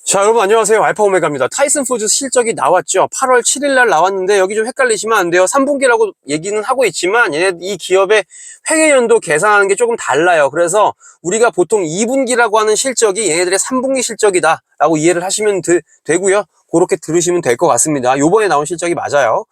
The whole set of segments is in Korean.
자, 여러분 안녕하세요. 알파 오메가입니다. 타이슨 푸드 실적이 나왔죠. 8월 7일 날 나왔는데 여기 좀 헷갈리시면 안 돼요. 3분기라고 얘기는 하고 있지만 이 기업의 회계연도 계산하는 게 조금 달라요. 그래서 우리가 보통 2분기라고 하는 실적이 얘네들의 3분기 실적이다 라고 이해를 하시면 되고요. 그렇게 들으시면 될 것 같습니다. 요번에 나온 실적이 맞아요.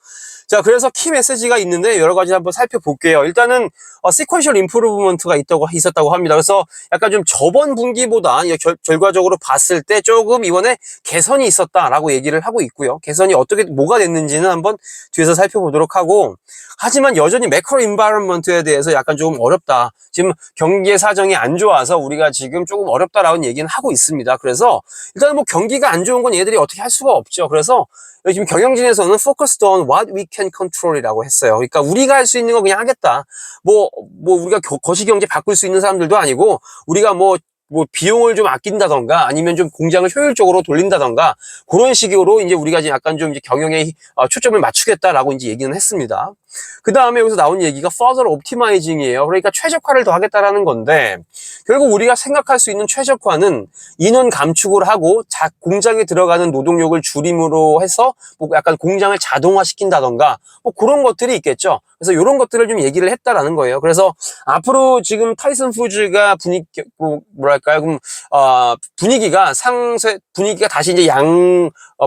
자, 그래서 키 메시지가 있는데 여러 가지 한번 살펴볼게요. 일단은 시퀀셜 임프루브먼트가 있었다고 합니다. 그래서 약간 좀 저번 분기보다 결과적으로 봤을 때 조금 이번에 개선이 있었다라고 얘기를 하고 있고요. 개선이 뭐가 됐는지는 한번 뒤에서 살펴보도록 하고, 하지만 여전히 매크로 인바이런먼트에 대해서 약간 조금 어렵다. 지금 경기의 사정이 안 좋아서 우리가 지금 조금 어렵다라는 얘기는 하고 있습니다. 그래서 일단은 뭐 경기가 안 좋은 건 얘들이 어떻게 할 수가 없죠. 그래서 지금 경영진에서는 focused on what we can control이라고 했어요. 그러니까 우리가 할 수 있는 거 그냥 하겠다. 우리가 거시경제 바꿀 수 있는 사람들도 아니고, 우리가 비용을 좀 아낀다던가, 아니면 좀 공장을 효율적으로 돌린다던가, 그런 식으로 이제 우리가 이제 약간 좀 이제 경영에 초점을 맞추겠다라고 이제 얘기는 했습니다. 그 다음에 여기서 나온 얘기가 further optimizing이에요. 그러니까 최적화를 더 하겠다라는 건데, 결국 우리가 생각할 수 있는 최적화는 인원 감축을 하고 공장에 들어가는 노동력을 줄임으로 해서 약간 공장을 자동화시킨다던가 그런 것들이 있겠죠. 그래서 이런 것들을 좀 얘기를 했다라는 거예요. 그래서 앞으로 지금 타이슨 푸즈가 분위기가 다시 이제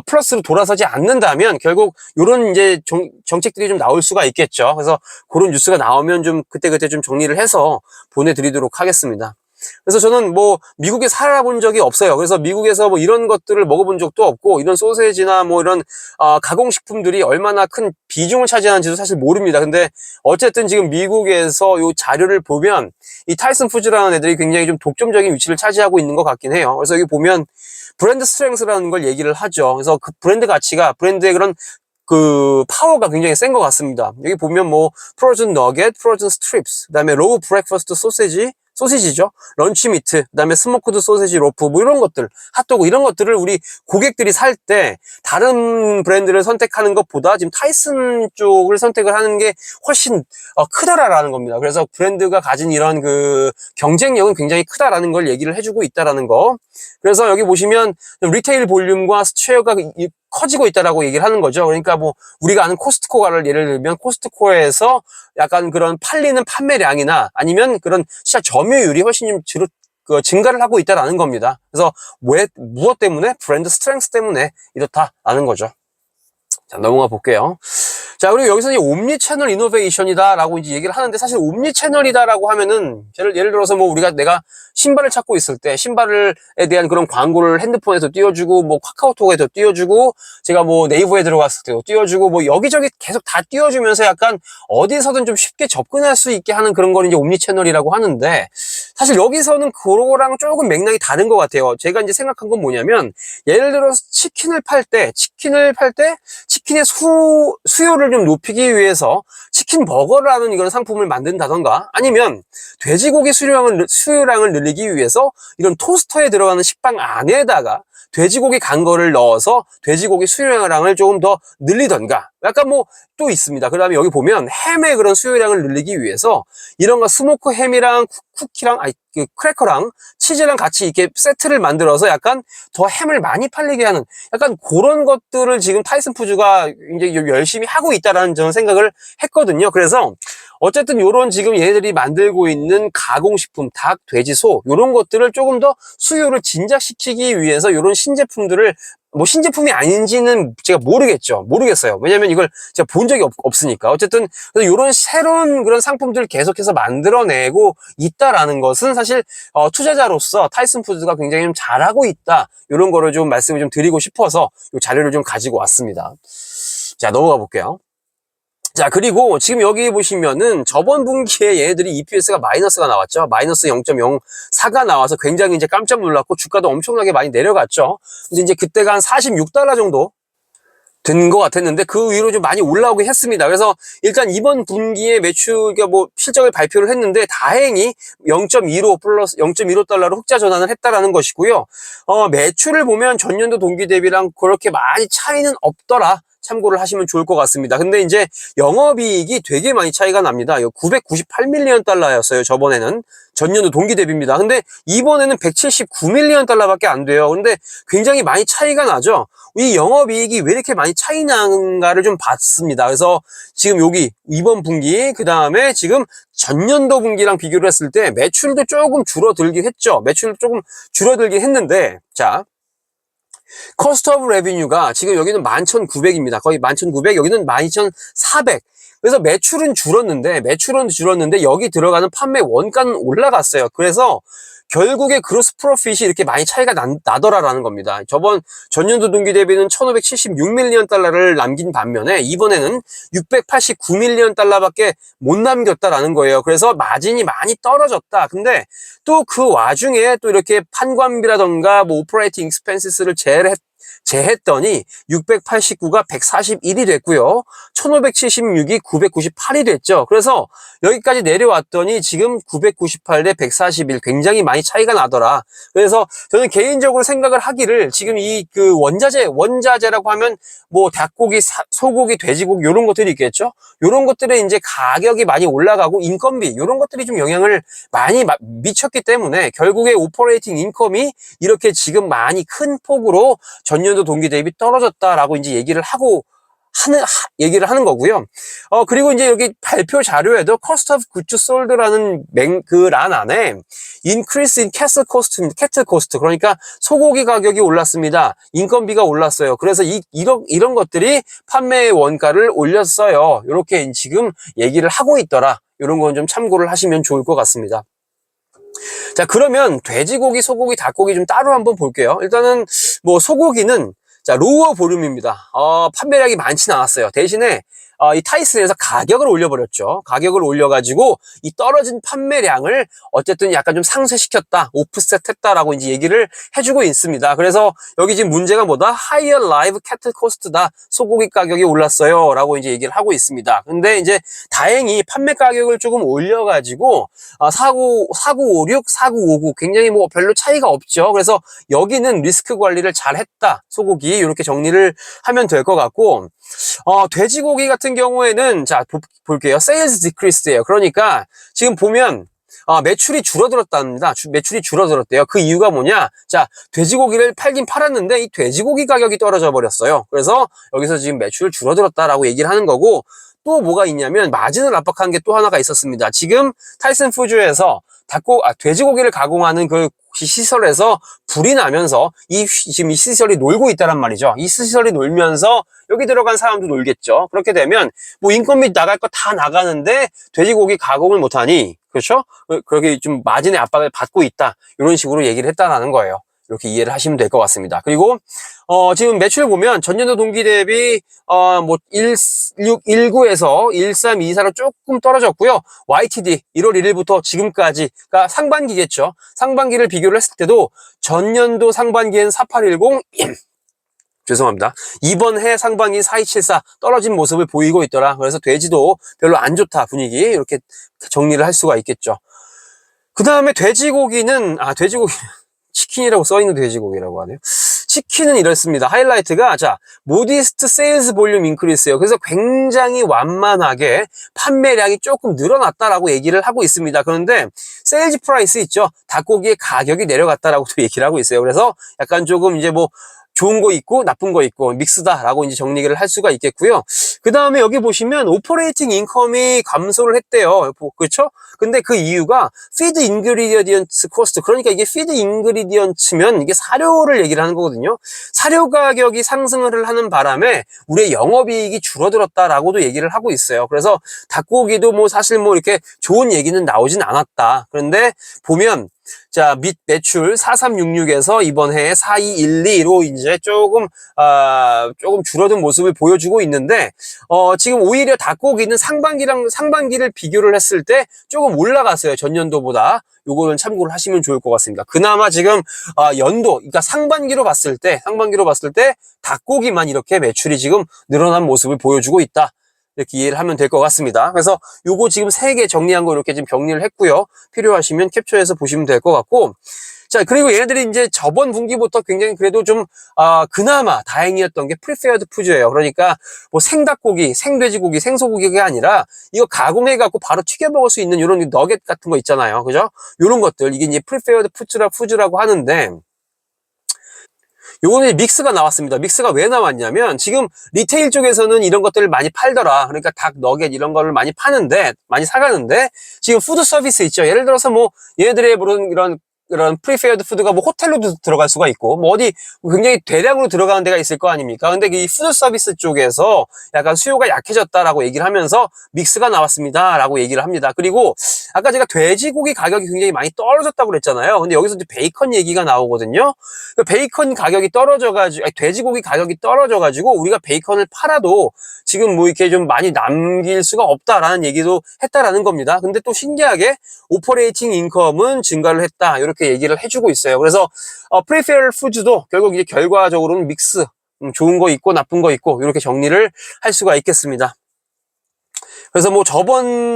플러스로 돌아서지 않는다면 결국 이런 이제 정책들이 좀 나올 수가 있겠죠. 그래서 그런 뉴스가 나오면 좀 그때그때 좀 정리를 해서 보내드리도록 하겠습니다. 그래서 저는 미국에 살아본 적이 없어요. 그래서 미국에서 이런 것들을 먹어본 적도 없고, 이런 소세지나 이런 가공식품들이 얼마나 큰 비중을 차지하는지도 사실 모릅니다. 근데 어쨌든 지금 미국에서 이 자료를 보면 이 타이슨 푸즈라는 애들이 굉장히 좀 독점적인 위치를 차지하고 있는 것 같긴 해요. 그래서 여기 보면 브랜드 스트렝스라는 걸 얘기를 하죠. 그래서 그 브랜드 가치가, 브랜드의 그런 파워가 굉장히 센 것 같습니다. 여기 보면 프로즌 너겟, 프로즌 스트립스, 그 다음에 로우 브렉퍼스트 소시지죠. 런치 미트, 그 다음에 스모크드 소시지 로프, 이런 것들, 핫도그, 이런 것들을 우리 고객들이 살 때 다른 브랜드를 선택하는 것보다 지금 타이슨 쪽을 선택을 하는 게 훨씬 크다라는 겁니다. 그래서 브랜드가 가진 이런 경쟁력은 굉장히 크다라는 걸 얘기를 해주고 있다라는 거. 그래서 여기 보시면 리테일 볼륨과 쉐어가 커지고 있다라고 얘기를 하는 거죠. 그러니까 우리가 아는 코스트코가를 예를 들면, 코스트코에서 약간 그런 팔리는 판매량이나 아니면 그런 시장 점유율이 훨씬 좀 증가를 하고 있다라는 겁니다. 그래서 무엇 때문에? 브랜드 스트렝스 때문에 이렇다라는 거죠. 자, 넘어가 볼게요. 자, 그리고 여기서 이제 옴니 채널 이노베이션이다라고 이제 얘기를 하는데, 사실 옴니 채널이다라고 하면은 예를 들어서 내가 신발을 찾고 있을 때 신발에 대한 그런 광고를 핸드폰에서 띄워주고, 카카오톡에도 띄워주고, 제가 네이버에 들어갔을 때도 띄워주고, 여기저기 계속 다 띄워주면서 약간 어디서든 좀 쉽게 접근할 수 있게 하는 그런 걸 이제 옴니 채널이라고 하는데, 사실 여기서는 그거랑 조금 맥락이 다른 것 같아요. 제가 이제 생각한 건 뭐냐면, 예를 들어서 치킨을 팔 때 치킨의 수요를 좀 높이기 위해서 치킨 버거라는 이런 상품을 만든다던가, 아니면 돼지고기 수요량을 늘리기 위해서 이런 토스터에 들어가는 식빵 안에다가 돼지고기 간 거를 넣어서 돼지고기 수요량을 조금 더 늘리던가, 약간 또 있습니다. 그 다음에 여기 보면 햄의 그런 수요량을 늘리기 위해서 이런 거 스모크 햄이랑 쿠키랑 크래커랑 치즈랑 같이 이렇게 세트를 만들어서 약간 더 햄을 많이 팔리게 하는 약간 그런 것들을 지금 타이슨 푸즈가 이제 열심히 하고 있다라는 저는 생각을 했거든요. 그래서 어쨌든 요런 지금 얘네들이 만들고 있는 가공식품, 닭, 돼지, 소, 요런 것들을 조금 더 수요를 진작시키기 위해서 요런 신제품들을, 신제품이 아닌지는 제가 모르겠어요. 왜냐면 이걸 제가 본 적이 없으니까. 어쨌든, 요런 새로운 그런 상품들을 계속해서 만들어내고 있다라는 것은 사실, 투자자로서 타이슨 푸드가 굉장히 좀 잘하고 있다. 요런 거를 좀 말씀을 좀 드리고 싶어서 요 자료를 좀 가지고 왔습니다. 자, 넘어가 볼게요. 자, 그리고 지금 여기 보시면은 저번 분기에 얘네들이 EPS가 마이너스가 나왔죠. 마이너스 0.04가 나와서 굉장히 이제 깜짝 놀랐고 주가도 엄청나게 많이 내려갔죠. 근데 이제 그때가 한 46달러 정도 된 것 같았는데 그 위로 좀 많이 올라오긴 했습니다. 그래서 일단 이번 분기에 매출가 실적을 발표를 했는데 다행히 0.25 플러스 0.15달러로 흑자 전환을 했다라는 것이고요. 매출을 보면 전년도 동기 대비랑 그렇게 많이 차이는 없더라. 참고를 하시면 좋을 것 같습니다. 근데 이제 영업이익이 되게 많이 차이가 납니다. 998밀리언 달러였어요. 저번에는. 전년도 동기 대비입니다. 근데 이번에는 179밀리언 달러밖에 안 돼요. 근데 굉장히 많이 차이가 나죠. 이 영업이익이 왜 이렇게 많이 차이 나는가를 좀 봤습니다. 그래서 지금 여기 이번 분기, 그 다음에 지금 전년도 분기랑 비교를 했을 때 매출도 조금 줄어들긴 했죠. 매출도 조금 줄어들긴 했는데, 자, 커스트 오브 레비뉴가 지금 여기는 11,900입니다. 거의 11,900, 여기는 12,400. 그래서 매출은 줄었는데 여기 들어가는 판매 원가는 올라갔어요. 그래서 결국에 그로스 프로핏이 이렇게 많이 차이가 나더라라는 겁니다. 전년도 동기 대비는 1,576밀리언 달러를 남긴 반면에 이번에는 689밀리언 달러밖에 못 남겼다라는 거예요. 그래서 마진이 많이 떨어졌다. 근데 또 그 와중에 또 이렇게 판관비라던가 뭐 오퍼레이팅 익스펜시스를 제했더니 689가 141이 됐고요. 1576이 998이 됐죠. 그래서 여기까지 내려왔더니 지금 998 대 141 굉장히 많이 차이가 나더라. 그래서 저는 개인적으로 생각을 하기를 지금 이 그 원자재라고 하면 뭐 닭고기, 소고기, 돼지고기 이런 것들이 있겠죠. 이런 것들에 이제 가격이 많이 올라가고 인건비 이런 것들이 좀 영향을 많이 미쳤기 때문에 결국에 오퍼레이팅 인컴이 이렇게 지금 많이 큰 폭으로 전년도 동기 대비 떨어졌다라고 이제 얘기를 하는 거고요. 그리고 이제 여기 발표 자료에도 cost of goods sold라는 그 란 안에 increase in cattle cost, 그러니까 소고기 가격이 올랐습니다. 인건비가 올랐어요. 그래서 이런 것들이 판매 원가를 올렸어요. 이렇게 지금 얘기를 하고 있더라. 이런 건 좀 참고를 하시면 좋을 것 같습니다. 자, 그러면 돼지고기, 소고기, 닭고기 좀 따로 한번 볼게요. 일단은 뭐 소고기는 자, 로어 볼륨입니다. 판매량이 많지는 않았어요. 대신에 이 타이슨에서 가격을 올려버렸죠. 가격을 올려가지고 이 떨어진 판매량을 어쨌든 약간 좀 상쇄시켰다, 오프셋 했다라고 이제 얘기를 해주고 있습니다. 그래서 여기 지금 문제가 뭐다? Higher live cattle cost다. 소고기 가격이 올랐어요. 라고 이제 얘기를 하고 있습니다. 근데 이제 다행히 판매 가격을 조금 올려가지고 4956, 4959 굉장히 뭐 별로 차이가 없죠. 그래서 여기는 리스크 관리를 잘 했다. 소고기 이렇게 정리를 하면 될 것 같고, 돼지고기 같은 경우에는 자 볼게요. Sales decrease예요. 그러니까 지금 보면 매출이 줄어들었답니다. 매출이 줄어들었대요. 그 이유가 뭐냐? 자, 돼지고기를 팔긴 팔았는데 이 돼지고기 가격이 떨어져 버렸어요. 그래서 여기서 지금 매출 줄어들었다라고 얘기를 하는 거고, 또 뭐가 있냐면 마진을 압박한 게 또 하나가 있었습니다. 지금 타이슨 푸드에서 돼지고기를 가공하는 그 시설에서 불이 나면서 지금 이 시설이 놀고 있다란 말이죠. 이 시설이 놀면서 여기 들어간 사람도 놀겠죠. 그렇게 되면 뭐 인건비 나갈 거 다 나가는데 돼지고기 가공을 못하니, 그렇죠? 그렇게 좀 마진의 압박을 받고 있다. 이런 식으로 얘기를 했다라는 거예요. 이렇게 이해를 하시면 될 것 같습니다. 그리고 지금 매출 보면 전년도 동기 대비 뭐 1619에서 1324로 조금 떨어졌고요. YTD 1월 1일부터 지금까지, 그러니까 상반기겠죠. 상반기를 비교를 했을 때도 전년도 상반기엔 4810 죄송합니다. 이번 해 상반기 4274 떨어진 모습을 보이고 있더라. 그래서 돼지도 별로 안 좋다 분위기, 이렇게 정리를 할 수가 있겠죠. 그 다음에 돼지고기는 치킨이라고 써있는 돼지고기라고 하네요. 치킨은 이렇습니다. 하이라이트가 모디스트 세일즈 볼륨 인크리스예요. 그래서 굉장히 완만하게 판매량이 조금 늘어났다라고 얘기를 하고 있습니다. 그런데 세일즈 프라이스 있죠. 닭고기의 가격이 내려갔다라고도 얘기를 하고 있어요. 그래서 약간 조금 이제 뭐 좋은 거 있고 나쁜 거 있고 믹스다라고 이제 정리를 할 수가 있겠고요. 그 다음에 여기 보시면 오퍼레이팅 인컴이 감소를 했대요. 그렇죠? 근데 그 이유가 피드 인그리디언트 코스트, 그러니까 이게 피드 인그리디언트면 이게 사료를 얘기를 하는 거거든요. 사료 가격이 상승을 하는 바람에 우리의 영업이익이 줄어들었다라고도 얘기를 하고 있어요. 그래서 닭고기도 뭐 사실 뭐 이렇게 좋은 얘기는 나오진 않았다. 그런데 보면 매출 4366에서 이번 해에 4212로 이제 조금 줄어든 모습을 보여주고 있는데, 지금 오히려 닭고기는 상반기를 비교를 했을 때 조금 올라갔어요. 전년도보다. 요거는 참고를 하시면 좋을 것 같습니다. 그나마 지금, 그러니까 상반기로 봤을 때 닭고기만 이렇게 매출이 지금 늘어난 모습을 보여주고 있다. 이렇게 이해를 하면 될 것 같습니다. 그래서 요거 지금 3개 정리한 거 이렇게 지금 정리를 했고요. 필요하시면 캡처해서 보시면 될 것 같고, 자, 그리고 얘네들이 이제 저번 분기부터 굉장히 그래도 좀, 그나마 다행이었던 게 프리페어드 푸즈예요. 그러니까 뭐 생닭고기, 생돼지고기, 생소고기가 아니라 이거 가공해갖고 바로 튀겨 먹을 수 있는 이런 너겟 같은 거 있잖아요. 그죠? 이런 것들. 이게 이제 프리페어드 푸즈라고 하는데, 요거는 믹스가 나왔습니다. 믹스가 왜 나왔냐면 지금 리테일 쪽에서는 이런 것들을 많이 팔더라. 그러니까 닭 너겟 이런 거를 많이 파는데 많이 사가는데 지금 푸드 서비스 있죠. 예를 들어서 뭐 얘네들의 그런 이런 프리페어드 푸드가 뭐 호텔로도 들어갈 수가 있고 뭐 어디 굉장히 대량으로 들어가는 데가 있을 거 아닙니까? 근데 이 푸드 서비스 쪽에서 약간 수요가 약해졌다라고 얘기를 하면서 믹스가 나왔습니다라고 얘기를 합니다. 그리고 아까 제가 돼지고기 가격이 굉장히 많이 떨어졌다고 그랬잖아요. 근데 여기서 이제 베이컨 얘기가 나오거든요. 베이컨 가격이 떨어져가지고 돼지고기 가격이 떨어져가지고 우리가 베이컨을 팔아도 지금 뭐 이렇게 좀 많이 남길 수가 없다라는 얘기도 했다라는 겁니다. 근데 또 신기하게 오퍼레이팅 인컴은 증가를 했다. 이렇게 얘기를 해주고 있어요. 그래서 프리페어 푸드도 결국 이제 결과적으로는 믹스, 좋은 거 있고 나쁜 거 있고 이렇게 정리를 할 수가 있겠습니다. 그래서 뭐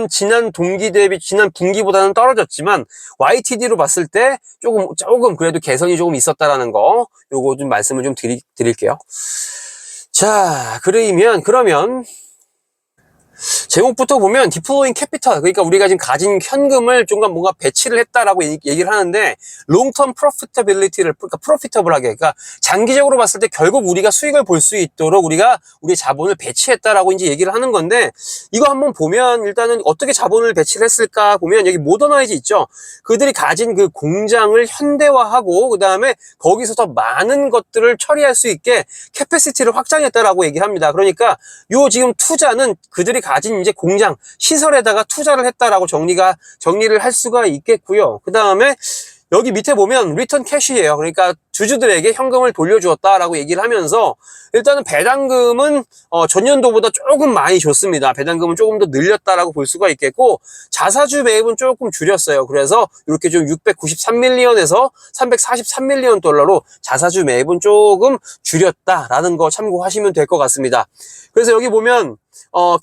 지난 분기보다는 떨어졌지만 YTD로 봤을 때 조금 그래도 개선이 조금 있었다라는 거 요거 좀 말씀을 좀 드릴게요. 자, 그러면 제목부터 보면 디플로잉 캐피털, 그러니까 우리가 지금 가진 현금을 좀 뭔가 배치를 했다라고 얘기를 하는데 롱텀 프로피터빌리티를 그러니까 프로피터블하게 그러니까 장기적으로 봤을 때 결국 우리가 수익을 볼 수 있도록 우리가 우리 자본을 배치했다라고 이제 얘기를 하는 건데 이거 한번 보면 일단은 어떻게 자본을 배치를 했을까 보면 여기 모더나이즈 있죠. 그들이 가진 그 공장을 현대화하고 그다음에 거기서 더 많은 것들을 처리할 수 있게 캐패시티를 확장했다라고 얘기를 합니다. 그러니까 요 지금 투자는 그들이 가진 이제 공장, 시설에다가 투자를 했다라고 정리를 할 수가 있겠고요. 그 다음에 여기 밑에 보면 리턴 캐시예요. 그러니까 주주들에게 현금을 돌려주었다라고 얘기를 하면서 일단은 배당금은 전년도보다 조금 많이 줬습니다. 배당금은 조금 더 늘렸다라고 볼 수가 있겠고 자사주 매입은 조금 줄였어요. 그래서 이렇게 좀 693밀리언에서 343밀리언 달러로 자사주 매입은 조금 줄였다라는 거 참고하시면 될 것 같습니다. 그래서 여기 보면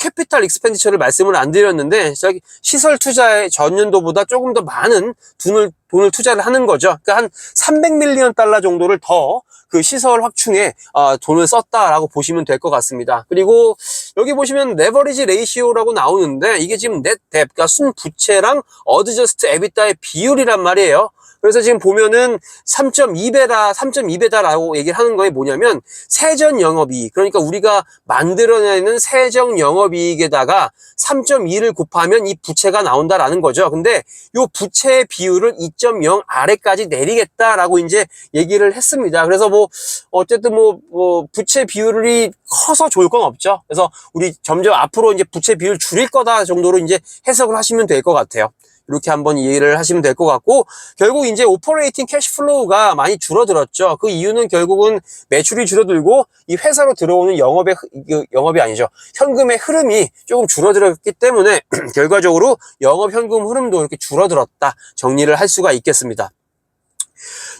캐피탈 익스펜디처를 말씀을 안 드렸는데 시설 투자에 전년도보다 조금 더 많은 돈을 투자를 하는 거죠. 그러니까 한 300밀리언 달러 정도를 더 그 시설 확충에 돈을 썼다라고 보시면 될 것 같습니다. 그리고 여기 보시면 레버리지 레이시오라고 나오는데 이게 지금 넷 뎁, 그러니까 순부채랑 어드저스트 에비타의 비율이란 말이에요. 그래서 지금 보면은 3.2배다라고 얘기를 하는 거에 뭐냐면 세전 영업이익, 그러니까 우리가 만들어내는 세정 영업이익에다가 3.2를 곱하면 이 부채가 나온다라는 거죠. 근데 이 부채의 비율을 2.0 아래까지 내리겠다라고 이제 얘기를 했습니다. 그래서 뭐 어쨌든 뭐 부채 비율이 커서 좋을 건 없죠. 그래서 우리 점점 앞으로 이제 부채 비율 줄일 거다 정도로 이제 해석을 하시면 될 것 같아요. 이렇게 한번 이해를 하시면 될 것 같고 결국 이제 오퍼레이팅 캐시플로우가 많이 줄어들었죠. 그 이유는 결국은 매출이 줄어들고 이 회사로 들어오는 영업이 아니죠. 현금의 흐름이 조금 줄어들었기 때문에 결과적으로 영업 현금 흐름도 이렇게 줄어들었다 정리를 할 수가 있겠습니다.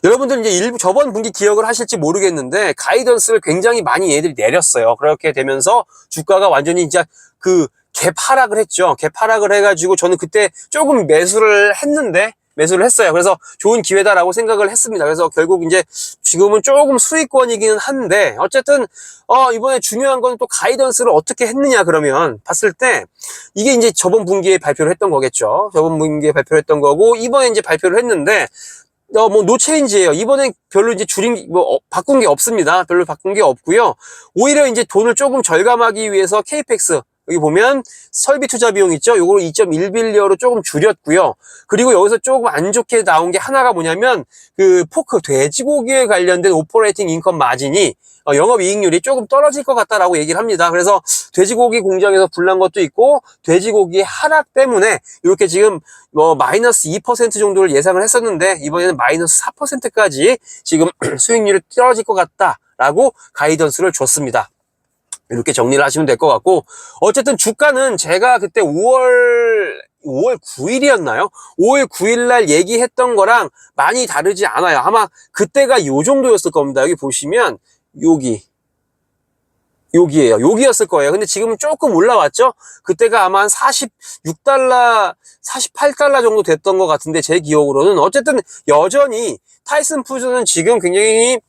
여러분들 이제 저번 분기 기억을 하실지 모르겠는데 가이던스를 굉장히 많이 얘들이 내렸어요. 그렇게 되면서 주가가 완전히 진짜 갭 하락을 했죠. 갭 하락을 해가지고 저는 그때 조금 매수를 했어요. 그래서 좋은 기회다라고 생각을 했습니다. 그래서 결국 이제 지금은 조금 수익권이기는 한데 어쨌든 이번에 중요한 건 또 가이던스를 어떻게 했느냐 그러면 봤을 때 이게 이제 저번 분기에 발표를 했던 거겠죠. 저번 분기에 발표를 했던 거고 이번에 이제 발표를 했는데 뭐 노체인지예요. 이번엔 별로 이제 바꾼 게 없습니다. 별로 바꾼 게 없고요. 오히려 이제 돈을 조금 절감하기 위해서 케이펙스 여기 보면 설비 투자 비용 있죠? 요걸 2.1빌리언으로 조금 줄였고요. 그리고 여기서 조금 안 좋게 나온 게 하나가 뭐냐면 포크 돼지고기에 관련된 오퍼레이팅 인컴 마진이 영업이익률이 조금 떨어질 것 같다라고 얘기를 합니다. 그래서 돼지고기 공장에서 불난 것도 있고 돼지고기의 하락 때문에 이렇게 지금 마이너스 2% 정도를 예상을 했었는데 이번에는 마이너스 4%까지 지금 수익률이 떨어질 것 같다라고 가이던스를 줬습니다. 이렇게 정리를 하시면 될 것 같고 어쨌든 주가는 제가 그때 5월 9일이었나요? 5월 9일 날 얘기했던 거랑 많이 다르지 않아요. 아마 그때가 요 정도였을 겁니다. 여기 보시면 여기 여기에요. 여기였을 거예요. 근데 지금은 조금 올라왔죠? 그때가 아마 한 46달러, 48달러 정도 됐던 것 같은데, 제 기억으로는. 어쨌든 여전히 타이슨 푸드는 지금 굉장히,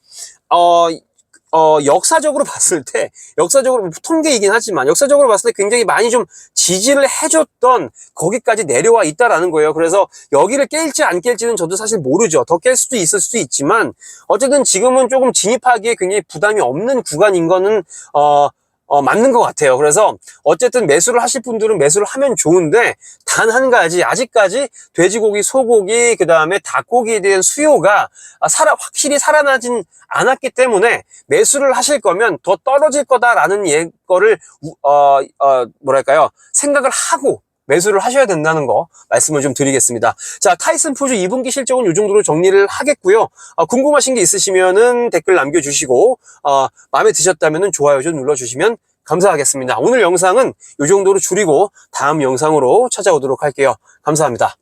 역사적으로 봤을 때, 역사적으로 통계이긴 하지만, 역사적으로 봤을 때 굉장히 많이 좀 지지를 해줬던 거기까지 내려와 있다라는 거예요. 그래서 여기를 깰지 안 깰지는 저도 사실 모르죠. 더 깰 수도 있을 수도 있지만, 어쨌든 지금은 조금 진입하기에 굉장히 부담이 없는 구간인 거는, 맞는 것 같아요. 그래서 어쨌든 매수를 하실 분들은 매수를 하면 좋은데, 단 한 가지, 아직까지 돼지고기, 소고기, 그 다음에 닭고기에 대한 수요가 확실히 살아나진 않았기 때문에 매수를 하실 거면 더 떨어질 거다라는 거를, 뭐랄까요, 생각을 하고 매수를 하셔야 된다는 거 말씀을 좀 드리겠습니다. 자, 타이슨 푸드 2분기 실적은 이 정도로 정리를 하겠고요. 궁금하신 게 있으시면은 댓글 남겨주시고, 마음에 드셨다면은 좋아요 좀 눌러주시면 감사하겠습니다. 오늘 영상은 이 정도로 줄이고 다음 영상으로 찾아오도록 할게요. 감사합니다.